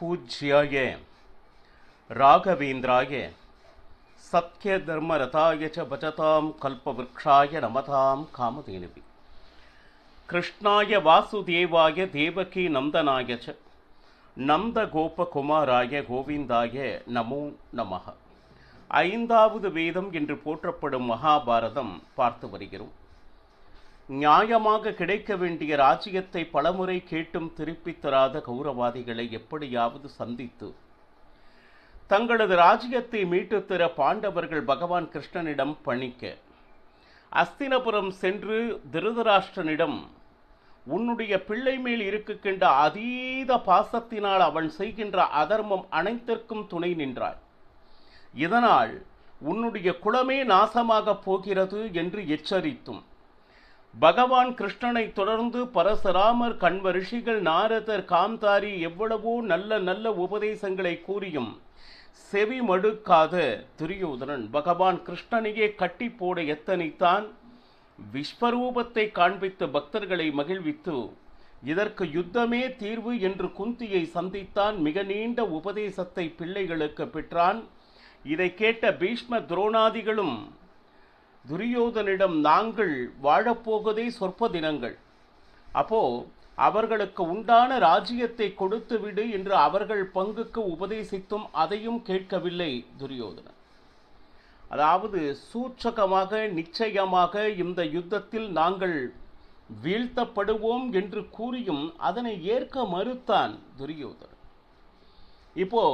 பூஜ்யாய ராகவேந்திராய சத்ய தர்ம ரதாய ச பஜதாம் கல்பவ்ருக்ஷாய நமதாம் காமதேனுவி கிருஷ்ணாய வாசுதேவாய தேவகி நந்தனாய ச நந்த கோபகுமாராய கோவிந்தாய நமோ நமஹ. ஐந்தாவது வேதம் என்று போற்றப்படும் மகாபாரதம் பார்த்து வருகிறோம். நியாயமாக கிடைக்க வேண்டிய ராஜ்யத்தை பலமுறை கேட்டும் திருப்பித் தராத கௌரவாதிகளை எப்படியாவது சந்தித்து தங்களது ராஜ்யத்தை மீட்டுத் தர பாண்டவர்கள் பகவான் கிருஷ்ணனிடம் பணிக்க அஸ்தினபுரம் சென்று திருதராஷ்டிரனிடம் உன்னுடைய பிள்ளை மேல் இருக்கின்ற அதீத பாசத்தினால் அவன் செய்கின்ற அதர்மம் அனைத்திற்கும் துணை நின்றாய், இதனால் உன்னுடைய குலமே நாசமாகப் போகிறது என்று எச்சரித்தும் பகவான் கிருஷ்ணனை தொடர்ந்து பரசுராமர், கண்வ ரிஷிகள், நாரதர், காந்தாரி எவ்வளவோ நல்ல நல்ல உபதேசங்களை கூறியும் செவி மடுக்காத துரியோதனன் பகவான் கிருஷ்ணனையே கட்டி போட எத்தனைத்தான். விஸ்வரூபத்தை காண்பித்து பக்தர்களை மகிழ்வித்து இதற்கு யுத்தமே தீர்வு என்று குந்தியை சந்தித்தான். மிக நீண்ட உபதேசத்தை பிள்ளைகளுக்கு பெற்றான். இதை கேட்ட பீஷ்ம துரோணாதிகளும் துரியோதனிடம் நாங்கள் வாழப்போவதே சொற்ப தினங்கள், அப்போ அவர்களுக்கு உண்டான ராஜ்யத்தை கொடுத்து விடு என்று அவர்கள் பங்குக்கு உபதேசித்தும் அதையும் கேட்கவில்லை துரியோதனன். அதாவது சூட்சகமாக நிச்சயமாக இந்த யுத்தத்தில் நாங்கள் வீழ்த்தப்படுவோம் என்று கூறியும் அதனை ஏற்க மறுத்தான் துரியோதனன். இப்போ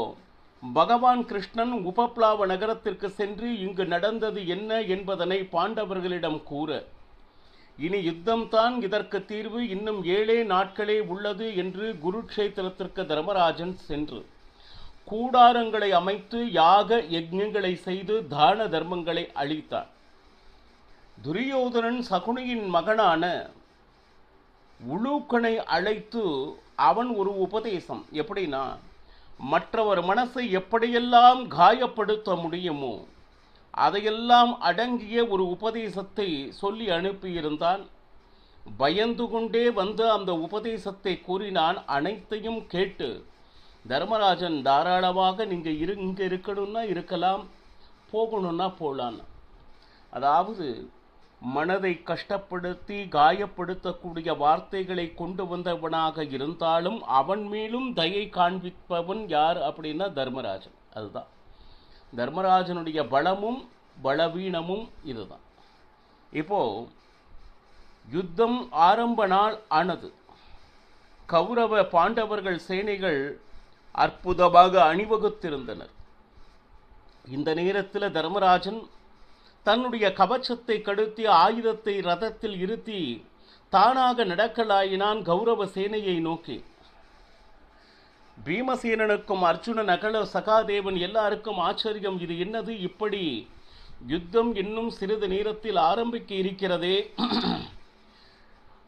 பகவான் கிருஷ்ணன் உபப்ளாவ நகரத்திற்கு சென்று இங்கு நடந்தது என்ன என்பதனை பாண்டவர்களிடம் கூற, இனி யுத்தம்தான் இதற்கு தீர்வு, இன்னும் 7 நாட்களே உள்ளது என்று குருக்ஷேத்திரத்திற்கு தர்மராஜன் சென்று கூடாரங்களை அமைத்து யாக யஜ்ஞங்களை செய்து தான தர்மங்களை அளித்தார். துரியோதனன் சகுனியின் மகனான உலூக்கனை அழைத்து அவன் ஒரு உபதேசம், எப்படின்னா மற்றவர் மனசை எப்படியெல்லாம் காயப்படுத்த முடியுமோ அதையெல்லாம் அடங்கிய ஒரு உபதேசத்தை சொல்லி அனுப்பியிருந்தான். பயந்து கொண்டே வந்து அந்த உபதேசத்தை கூறினான். அனைத்தையும் கேட்டு தர்மராஜன் தாராளமாக நீங்கள் இங்கே இருக்கணும்னா இருக்கலாம், போகணும்னா போகலான்னு. அதாவது மனதை கஷ்டப்படுத்தி காயப்படுத்தக்கூடிய வார்த்தைகளை கொண்டு வந்தவனாக இருந்தாலும் அவன் மேலும் தயை காண்பிப்பவன் யார் அப்படின்னா தர்மராஜன். அதுதான் தர்மராஜனுடைய பலமும் பலவீனமும் இதுதான். இப்போ யுத்தம் ஆரம்ப நாள் ஆனது. கௌரவ பாண்டவர்கள் சேனைகள் அற்புதமாக அணிவகுத்திருந்தனர். இந்த நேரத்தில் தர்மராஜன் தன்னுடைய கவச்சத்தை கடுத்தி ஆயுதத்தை ரதத்தில் இருத்தி தானாக நடக்கலாயினான் கௌரவ சேனையை நோக்கி. பீமசேனனுக்கும் அர்ஜுன, நகல, சகாதேவன் எல்லாருக்கும் ஆச்சரியம். இது என்னது, இப்படி யுத்தம் இன்னும் சிறிது நேரத்தில் ஆரம்பிக்க இருக்கிறதே,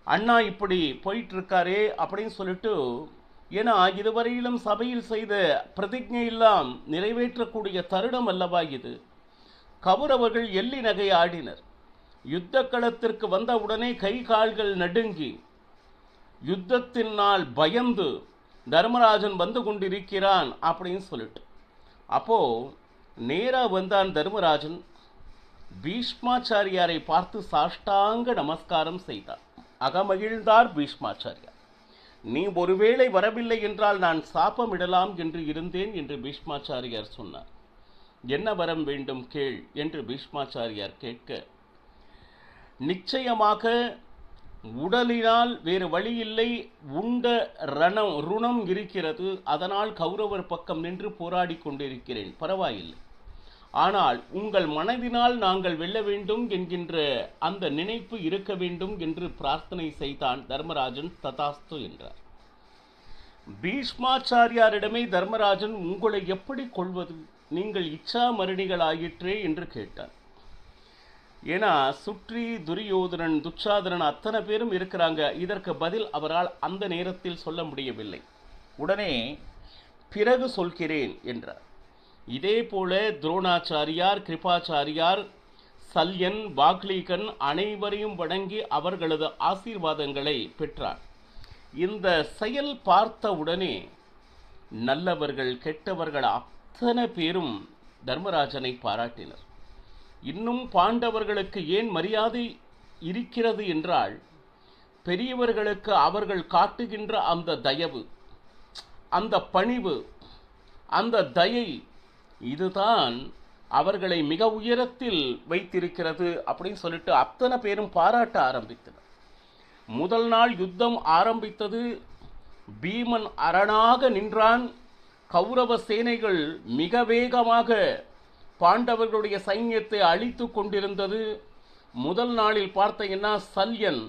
அண்ணா இப்படி போயிட்டு இருக்காரே அப்படின்னு சொல்லிட்டு, ஏன்னா இதுவரையிலும் சபையில் செய்த பிரதிஜை எல்லாம் நிறைவேற்றக்கூடிய தருணம் அல்லவா இது. கௌரவர்கள் எள்ளி நகை ஆடினர். யுத்த களத்திற்கு வந்தவுடனே கை கால்கள் நடுங்கி யுத்தத்தினால் பயந்து தர்மராஜன் வந்து கொண்டிருக்கிறான் அப்படின்னு சொல்லிட்டு, அப்போ நேரா வந்தான் தர்மராஜன். பீஷ்மாச்சாரியாரை பார்த்து சாஷ்டாங்க நமஸ்காரம் செய்தார். அகமகிழ்ந்தார் பீஷ்மாச்சாரியார். நீ ஒருவேளை வரவில்லை என்றால் நான் சாபமிடலாம் என்று இருந்தேன் என்று பீஷ்மாச்சாரியார் சொன்னார். என்ன வரம் வேண்டும் கேள் என்று பீஷ்மாச்சாரியார் கேட்க, நிச்சயமாக உடலினால் வேறு வழியில்லை, உண்ட ருணம் இருக்கிறது, அதனால் கௌரவர் பக்கம் நின்று போராடி கொண்டிருக்கிறேன், பரவாயில்லை. ஆனால் உங்கள் மனதினால் நாங்கள் வெல்ல வேண்டும் என்கின்ற அந்த நினைப்பு இருக்க வேண்டும் என்று பிரார்த்தனை செய்தான் தர்மராஜன். ததாஸ்து என்றார். பீஷ்மாச்சாரியாரிடமே தர்மராஜன், உங்களை எப்படி கொள்வது, நீங்கள் இச்சா மரணிகள் ஆயிற்றே என்று கேட்டார். ஏன்னா சுற்றி துரியோதனன், துச்சாதனன் அத்தனை பேரும் இருக்கிறாங்க. இதற்கு பதில் அவரால் அந்த நேரத்தில் சொல்ல முடியவில்லை. உடனே பிறகு சொல்கிறேன் என்றார். இதே போல துரோணாச்சாரியார், கிருபாச்சாரியார், சல்யன், பாக்லீகன் அனைவரையும் வணங்கி அவர்களது ஆசீர்வாதங்களை பெற்றார். இந்த செயல் பார்த்த உடனே நல்லவர்கள் கெட்டவர்கள் அத்தனை பேரும் தர்மராஜனை பாராட்டினர். இன்னும் பாண்டவர்களுக்கு ஏன் மரியாதை இருக்கிறது என்றால், பெரியவர்களுக்கு அவர்கள் காட்டுகின்ற அந்த தயவு, அந்த பணிவு, அந்த தயை, இதுதான் அவர்களை மிக உயரத்தில் வைத்திருக்கிறது அப்படின்னு சொல்லிட்டு அத்தனை பேரும் பாராட்ட ஆரம்பித்தனர். முதல் நாள் யுத்தம் ஆரம்பித்தது. பீமன் அரணாக நின்றான். கௌரவ சேனைகள் மிக வேகமாக பாண்டவர்களுடைய சைன்யத்தை அழித்து கொண்டிருந்தது. முதல் நாளில் பார்த்தீங்கன்னா சல்யன்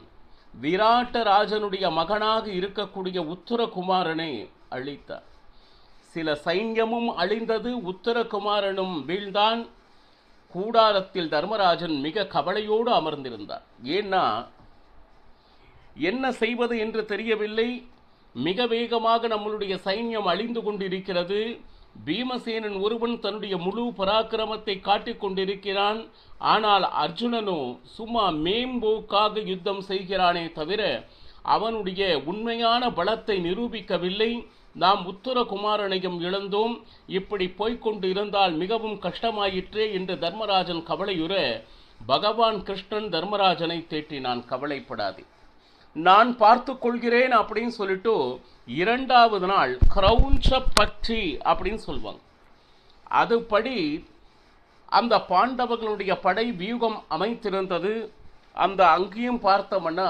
விராட்டராஜனுடைய மகனாக இருக்கக்கூடிய உத்தரகுமாரனை அழித்தார். சில சைன்யமும் அழிந்தது, உத்தரகுமாரனும் வீழ்ந்தான். கூடாரத்தில் தர்மராஜன் மிக கவலையோடு அமர்ந்திருந்தார். ஏன்னா என்ன செய்வது என்று தெரியவில்லை. மிக வேகமாக நம்மளுடைய சைன்யம் அழிந்து கொண்டிருக்கிறது. பீமசேனன் ஒருவன் தன்னுடைய முழு பராக்கிரமத்தை காட்டிக் கொண்டிருக்கிறான். ஆனால் அர்ஜுனனோ சும்மா மேம்போக்காக யுத்தம் செய்கிறானே தவிர அவனுடைய உண்மையான பலத்தை நிரூபிக்கவில்லை. நாம் உத்தரகுமாரனையும் இழந்தோம், இப்படி போய்கொண்டு இருந்தால் மிகவும் கஷ்டமாயிற்றே என்று தர்மராஜன் கவலையுற பகவான் கிருஷ்ணன் தர்மராஜனை தேற்றினான். கவலைப்படாதே, நான் பார்த்து கொள்கிறேன் அப்படின்னு சொல்லிட்டு இரண்டாவது நாள் கிரௌஞ்ச பட்சி அப்படின்னு சொல்லுவாங்க. அதுபடி அந்த பாண்டவர்களுடைய படை வியூகம் அமைத்திருந்தது. அந்த அங்கேயும் பார்த்தோம்னா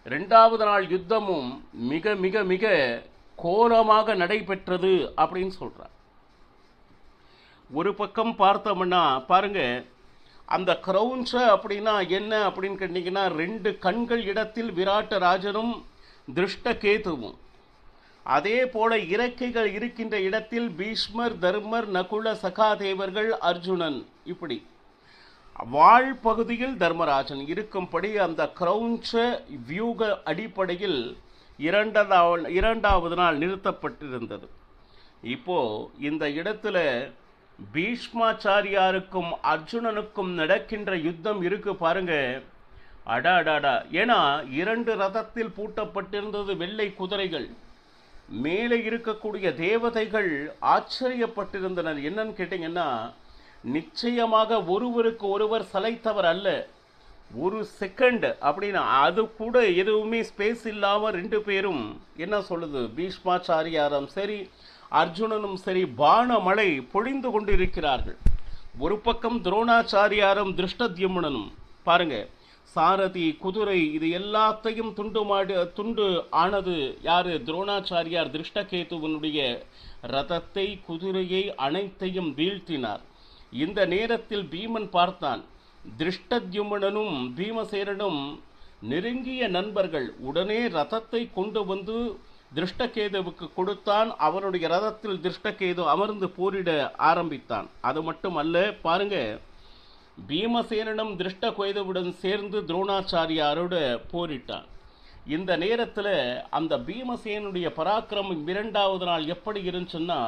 இரண்டாவது நாள் யுத்தமும் மிக மிக மிக கோரமாக நடைபெற்றது அப்படின்னு சொல்றார். ஒரு பக்கம் பார்த்தோம்னா பாருங்க, அந்த கிரௌஞ்ச அப்படின்னா என்ன அப்படின்னு கேட்டீங்கன்னா, 2 கண்கள் இடத்தில் விராட்டராஜனும் திருஷ்டகேதுவும், அதே போல இறக்கைகள் இருக்கின்ற இடத்தில் பீஷ்மர், தர்மர், நகுல, சகாதேவர்கள், அர்ஜுனன், இப்படி வாழ் பகுதியில் தர்மராஜன் இருக்கும்படி அந்த கிரௌஞ்ச வியூக அடிப்படையில் இரண்டாவது நாள் நிறுத்தப்பட்டிருந்தது. இப்போ இந்த இடத்துல பீஷ்மாச்சாரியாருக்கும் அர்ஜுனனுக்கும் நடக்கின்ற யுத்தம் இருக்கு பாருங்க. அடாடாடா! ஏன்னா 2 ரதத்தில் பூட்டப்பட்டிருந்தது வெள்ளை குதிரைகள். மேலே இருக்கக்கூடிய தேவதைகள் ஆச்சரியப்பட்டிருந்தனர். என்னன்னு கேட்டீங்கன்னா, நிச்சயமாக ஒருவருக்கு ஒருவர் சளைத்தவர் அல்ல. ஒரு செகண்ட் அப்படின்னு அது கூட எதுவுமே ஸ்பேஸ் இல்லாமல் 2 பேரும் என்ன சொல்லுது, பீஷ்மாச்சாரியாரும் சரி அர்ஜுனனும் சரி பானமழை பொழிந்து கொண்டிருக்கிறார்கள். ஒரு பக்கம் துரோணாச்சாரியாரும் திருஷ்டத்யும்னனும் பாருங்க, சாரதி, குதிரை, இது எல்லாத்தையும் துண்டு ஆனது யாரு? துரோணாச்சாரியார் திருஷ்டகேதுவனுடைய ரதத்தை, குதிரையை அனைத்தையும் வீழ்த்தினார். இந்த நேரத்தில் பீமன் பார்த்தான், திருஷ்டத்யும்னனும் பீமசேனனும் நெருங்கிய நண்பர்கள். உடனே ரதத்தை கொண்டு வந்து திருஷ்டகேதுவுக்கு கொடுத்தான். அவனுடைய ரதத்தில் திருஷ்டகேது அமர்ந்து போரிட ஆரம்பித்தான். அது மட்டுமல்ல, பாருங்க, பீமசேனனும் திருஷ்டகேதுவுடன் சேர்ந்து துரோணாச்சாரியாரோடு போரிட்டான். இந்த நேரத்தில் அந்த பீமசேனுடைய பராக்கிரமம் 2வது நாள் எப்படி இருந்துச்சுன்னா,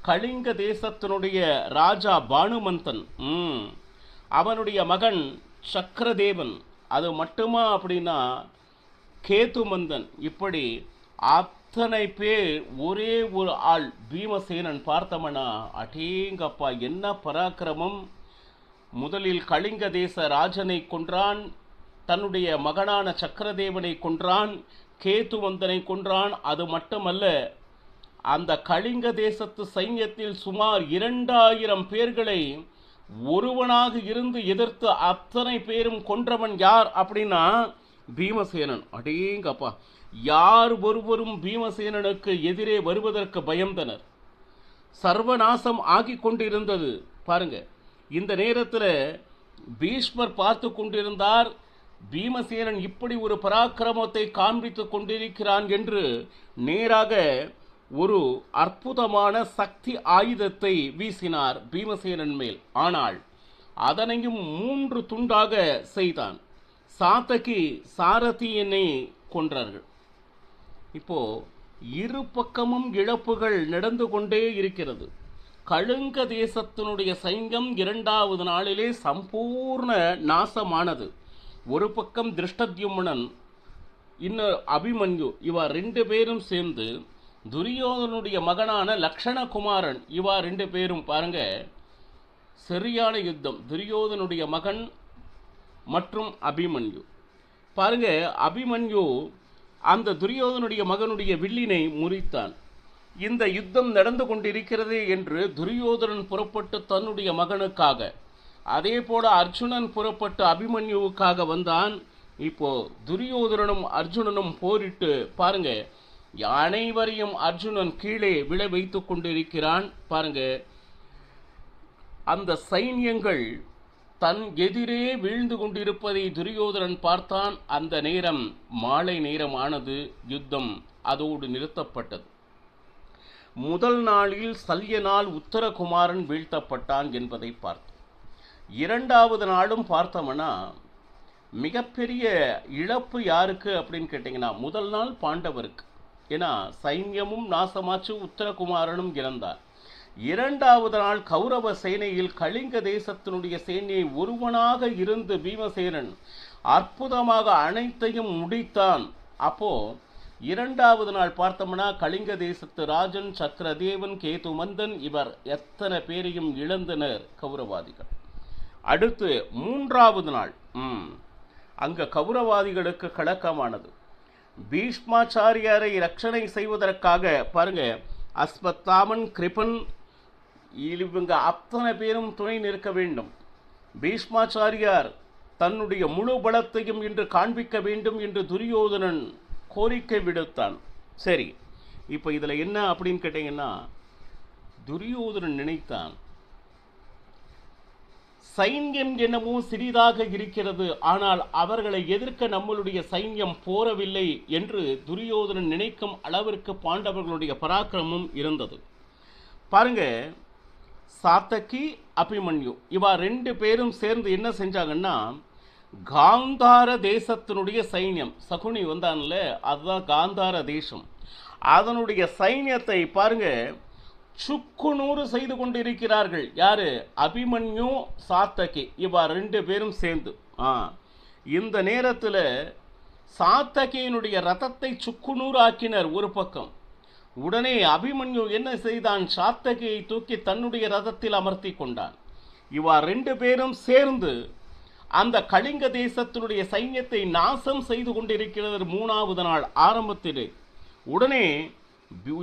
கலிங்க தேசத்தினுடைய ராஜா பானுமந்தன், அவனுடைய மகன் சக்கரதேவன், அது மட்டுமா அப்படின்னா கேதுமந்தன், இப்படி அத்தனை பேர் ஒரே ஒரு ஆள் பீமசேனன். பார்த்தமனா அடேங்கப்பா, என்ன பராக்கிரமம்! முதலில் கலிங்க தேச ராஜனை கொன்றான், தன்னுடைய மகனான சக்கரதேவனை கொன்றான், கேதுமந்தனை கொன்றான். அது மட்டுமல்ல, அந்த கலிங்க தேசத்து சைன்யத்தில் சுமார் 2000 பேர்களை ஒருவனாக இருந்து எதிர்த்து அத்தனை பேரும் கொன்றவன் யார் அப்படின்னா பீமசேனன். அடேங்கப்பா, யார் ஒருவரும் பீமசேனனுக்கு எதிரே வருவதற்கு பயந்தனர். சர்வநாசம் ஆகி கொண்டிருந்தது. பாருங்க, இந்த நேரத்தில் பீஷ்மர் பார்த்து கொண்டிருந்தார். பீமசேனன் இப்படி ஒரு பராக்கிரமத்தை காண்பித்து கொண்டிருக்கிறான் என்று நேராக ஒரு அற்புதமான சக்தி ஆயுதத்தை வீசினார் பீமசேனன் மேல். ஆனால் அதனையும் 3 துண்டாக செய்தான். சாத்தகி, சாரதியனை கொன்றார்கள். இப்போ இரு பக்கமும் இழப்புகள் நடந்து கொண்டே இருக்கிறது. கலிங்க தேசத்தினுடைய சைன்யம் 2வது நாளிலே சம்பூர்ண நாசமானது. ஒரு பக்கம் திருஷ்டத்யும்னன், இன்னொரு அபிமன்யு, இவர் 2 பேரும் சேர்ந்து துரியோதனுடைய மகனான லக்ஷணகுமாரன், இவா ரெண்டு பேரும் பாருங்க சரியான யுத்தம். துரியோதனுடைய மகன் மற்றும் அபிமன்யு. பாருங்க, அபிமன்யு அந்த துரியோதனுடைய மகனுடைய வில்லினை முறித்தான். இந்த யுத்தம் நடந்து கொண்டிருக்கிறது என்று துரியோதனன் புறப்பட்டு தன்னுடைய மகனுக்காக, அதே போல அர்ஜுனன் புறப்பட்டு அபிமன்யுவுக்காக வந்தான். இப்போ துரியோதனனும் அர்ஜுனனும் போரிட்டு பாருங்க அனைவரையும் அர்ஜுனன் கீழே விழ வைத்து கொண்டிருக்கிறான். பாருங்க, அந்த சைன்யங்கள் தன் எதிரே வீழ்ந்து கொண்டிருப்பதை துரியோதனன் பார்த்தான். அந்த நேரம் மாலை நேரம் ஆனது. யுத்தம் அதோடு நிறுத்தப்பட்டது. முதல் நாளில் சல்யனால் உத்தரகுமாரன் வீழ்த்தப்பட்டான் என்பதை பார்த்தோம். இரண்டாவது நாளும் பார்த்தோம்னா மிகப்பெரிய இழப்பு யாருக்கு அப்படின்னு கேட்டிங்கன்னா, முதல் நாள் பாண்டவருக்கு. ஏன்னா சைன்யமும் நாசமாச்சு, உத்தரகுமாரனும் இறந்தார். இரண்டாவது நாள் கௌரவ சேனையில் கலிங்க தேசத்தினுடைய சேனையை ஒருவனாக இருந்து பீமசேனன் அற்புதமாக அனைத்தையும் முடித்தான். அப்போ இரண்டாவது நாள் பார்த்தோம்னா கலிங்க தேசத்து ராஜன், சக்கரதேவன், கேதுமந்தன் இவர் எத்தனை பேரையும் இழந்தனர் கௌரவாதிகள். அடுத்து மூன்றாவது நாள் அங்க கௌரவாதிகளுக்கு கலக்கமானது. பீஷ்மாச்சாரியாரை ரட்சணை செய்வதற்காக பாருங்க அஸ்வத்தாமன், கிருபன் இவங்க அத்தனை பேரும் துணை நிற்க வேண்டும். பீஷ்மாச்சாரியார் தன்னுடைய முழு பலத்தையும் இன்று காண்பிக்க வேண்டும் என்று துரியோதனன் கோரிக்கை விடுத்தான். சரி, இப்போ இதில் என்ன அப்படின்னு கேட்டீங்கன்னா, துரியோதனன் நினைத்தான் சைன்யம் என்னமோ சிறிதாக இருக்கிறது, ஆனால் அவர்களை எதிர்க்க நம்மளுடைய சைன்யம் போரவில்லை என்று துரியோதனன் நினைக்கும் அளவிற்கு பாண்டவர்களுடைய பராக்கிரமம் இருந்தது. பாருங்க, சாத்தகி, அபிமன்யு இவா ரெண்டு பேரும் சேர்ந்து என்ன செஞ்சாங்கன்னா, காந்தார தேசத்தினுடைய சைன்யம், சகுனி வந்தான்ல அதுதான் காந்தார தேசம், அதனுடைய சைன்யத்தை பாருங்க சுக்குநூறு செய்து கொண்டிருக்கிறார்கள். யாரு? அபிமன்யு, சாத்தகி இவா ரெண்டு பேரும் சேர்ந்து. இந்த நேரத்தில் சாத்தகியினுடைய ரதத்தை சுக்குநூறு ஆக்கினர் ஒரு பக்கம். உடனே அபிமன்யு என்ன செய்தான்? சாத்தகியை தூக்கி தன்னுடைய ரதத்தில் அமர்த்தி கொண்டான். இவா ரெண்டு பேரும் சேர்ந்து அந்த கலிங்க தேசத்தினுடைய சைன்யத்தை நாசம் செய்து கொண்டிருக்கிறது மூணாவது நாள் ஆரம்பத்திலே. உடனே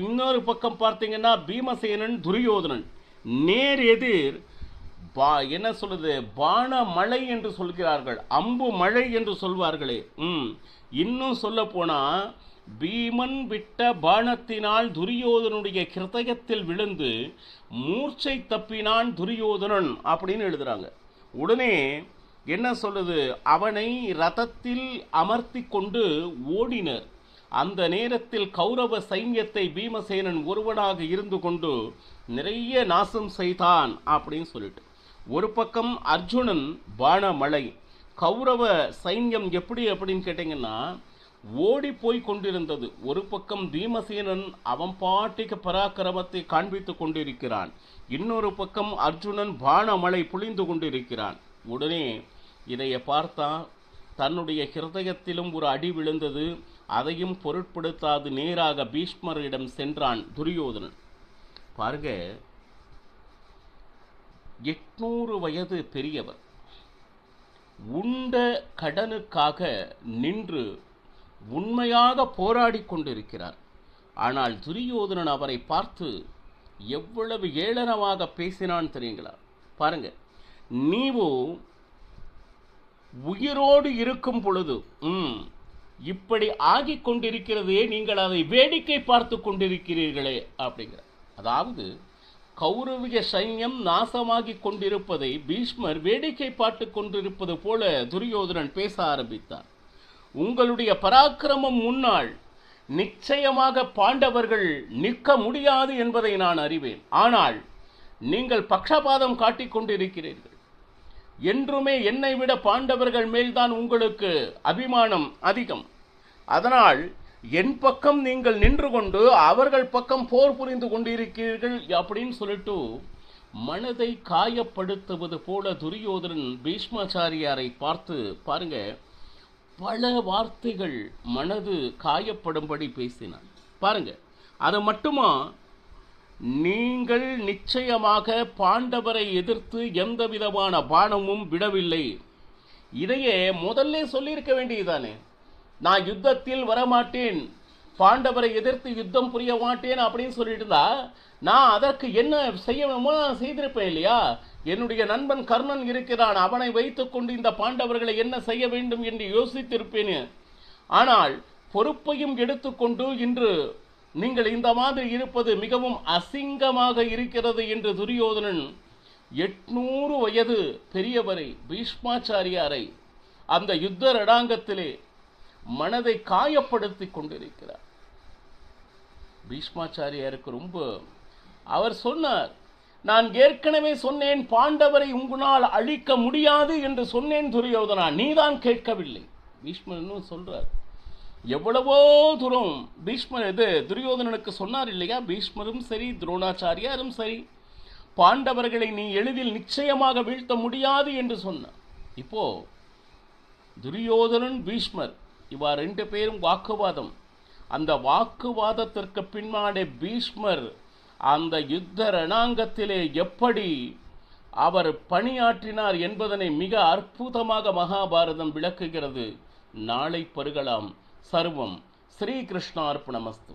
இன்னொரு பக்கம் பார்த்தீங்கன்னா பீமசேனன், துரியோதனன் நேர் எதிர் என்ன சொல்லுது, பான மழை என்று சொல்கிறார்கள், அம்பு மழை என்று சொல்வார்களே. இன்னும் சொல்ல போனா பீமன் விட்ட பானத்தினால் துரியோதனுடைய கிருதயத்தில் விழுந்து மூர்ச்சை தப்பினான் துரியோதனன் அப்படின்னு எழுதுறாங்க. உடனே என்ன சொல்லுது, அவனை ரதத்தில் அமர்த்தி கொண்டு ஓடினர். அந்த நேரத்தில் கௌரவ சைன்யத்தை பீமசேனன் ஒருவனாக இருந்து கொண்டு நிறைய நாசம் செய்தான் அப்படின்னு சொல்லிட்டு, ஒரு பக்கம் அர்ஜுனன் பானமழை, கௌரவ சைன்யம் எப்படி அப்படின்னு கேட்டிங்கன்னா ஓடி போய் கொண்டிருந்தது. ஒரு பக்கம் பீமசேனன் அவன் பாட்டிக்கு பராக்கிரமத்தை காண்பித்து கொண்டிருக்கிறான், இன்னொரு பக்கம் அர்ஜுனன் பானமழை புளிந்து கொண்டிருக்கிறான். உடனே இதைய பார்த்தா தன்னுடைய ஹிருதயத்திலும் ஒரு அடி விழுந்தது. அதையும் பொருட்படுத்தாது நேராக பீஷ்மரிடம் சென்றான் துரியோதனன். பாருங்க, 800 வயது பெரியவர் உண்ட கடனுக்காக நின்று உண்மையாக போராடி கொண்டிருக்கிறார். ஆனால் துரியோதனன் அவரை பார்த்து எவ்வளவு ஏளனமாக பேசினான் தெரியுங்களா? பாருங்க, நீவோ உயிரோடு இருக்கும் பொழுது இப்படி ஆகி கொண்டிருக்கிறதே, நீங்கள் அதை வேடிக்கை பார்த்து கொண்டிருக்கிறீர்களே அப்படிங்கிற. அதாவது கௌரவிய சைன்யம் நாசமாகி கொண்டிருப்பதை பீஷ்மர் வேடிக்கை பார்த்து கொண்டிருப்பது போல துரியோதனன் பேச ஆரம்பித்தார். உங்களுடைய பராக்கிரமம் முன்னால் நிச்சயமாக பாண்டவர்கள் நிற்க முடியாது என்பதை நான் அறிவேன். ஆனால் நீங்கள் பக்ஷபாதம் காட்டிக் கொண்டிருக்கிறீர்கள். என்றுமே என்னை விட பாண்டவர்கள் மேல்தான் உங்களுக்கு அபிமானம் அதிகம். அதனால் என் பக்கம் நீங்கள் நின்று கொண்டு அவர்கள் பக்கம் போர் புரிந்து கொண்டிருக்கிறீர்கள் அப்படின்னு சொல்லிட்டு மனதை காயப்படுத்துவது போல துரியோதனன் பீஷ்மாச்சாரியாரை பார்த்து பாருங்க பல வார்த்தைகள் மனது காயப்படும்படி பேசினான். பாருங்க, அது மட்டுமா, நீங்கள் நிச்சயமாக பாண்டவரை எதிர்த்து எந்த விதமான பானமும் விடவில்லை. இதையே முதல்ல சொல்லியிருக்க வேண்டியதுதானே. நான் யுத்தத்தில் வரமாட்டேன், பாண்டவரை எதிர்த்து யுத்தம் புரிய மாட்டேன் அப்படின்னு சொல்லிட்டு இருந்தா நான் அதற்கு என்ன செய்யணுமோ நான் செய்திருப்பேன் இல்லையா? என்னுடைய நண்பன் கர்ணன் இருக்கிறான், அவனை வைத்துக்கொண்டு இந்த பாண்டவர்களை என்ன செய்ய வேண்டும் என்று யோசித்திருப்பேன். ஆனால் பொறுப்பையும் எடுத்துக்கொண்டு இன்று நீங்கள் இந்த மாதிரி இருப்பது மிகவும் அசிங்கமாக இருக்கிறது என்று துரியோதனன் 800 வயது பெரியவரை பீஷ்மாச்சாரியாரை அந்த யுத்த ரடாங்கத்திலே மனதை காயப்படுத்தி கொண்டிருக்கிறார். பீஷ்மாச்சாரியாருக்கு ரொம்ப அவர் சொன்னார், நான் ஏற்கனவே சொன்னேன் பாண்டவரை உங்களால் அழிக்க முடியாது என்று சொன்னேன் துரியோதனா, நீதான் கேட்கவில்லை. பீஷ்மர் சொல்றார். எவ்வளவோ தூரம் பீஷ்மர் துரியோதனனுக்கு சொன்னார் இல்லையா? பீஷ்மரும் சரி துரோணாச்சாரியாரும் சரி பாண்டவர்களை நீ எளிதில் நிச்சயமாக வீழ்த்த முடியாது என்று சொன்னார். இப்போ துரியோதனன் பீஷ்மர் இவா 2 பேரும் வாக்குவாதம். அந்த வாக்குவாதத்திற்கு பின்னாடி பீஷ்மர் அந்த யுத்த ரணாங்கத்திலே எப்படி அவர் பணியாற்றினார் என்பதனை மிக அற்புதமாக மகாபாரதம் விளக்குகிறது. நாளை பருகலாம். சர்வம் ஸ்ரீகிருஷ்ணார்ப்பணமஸ்து.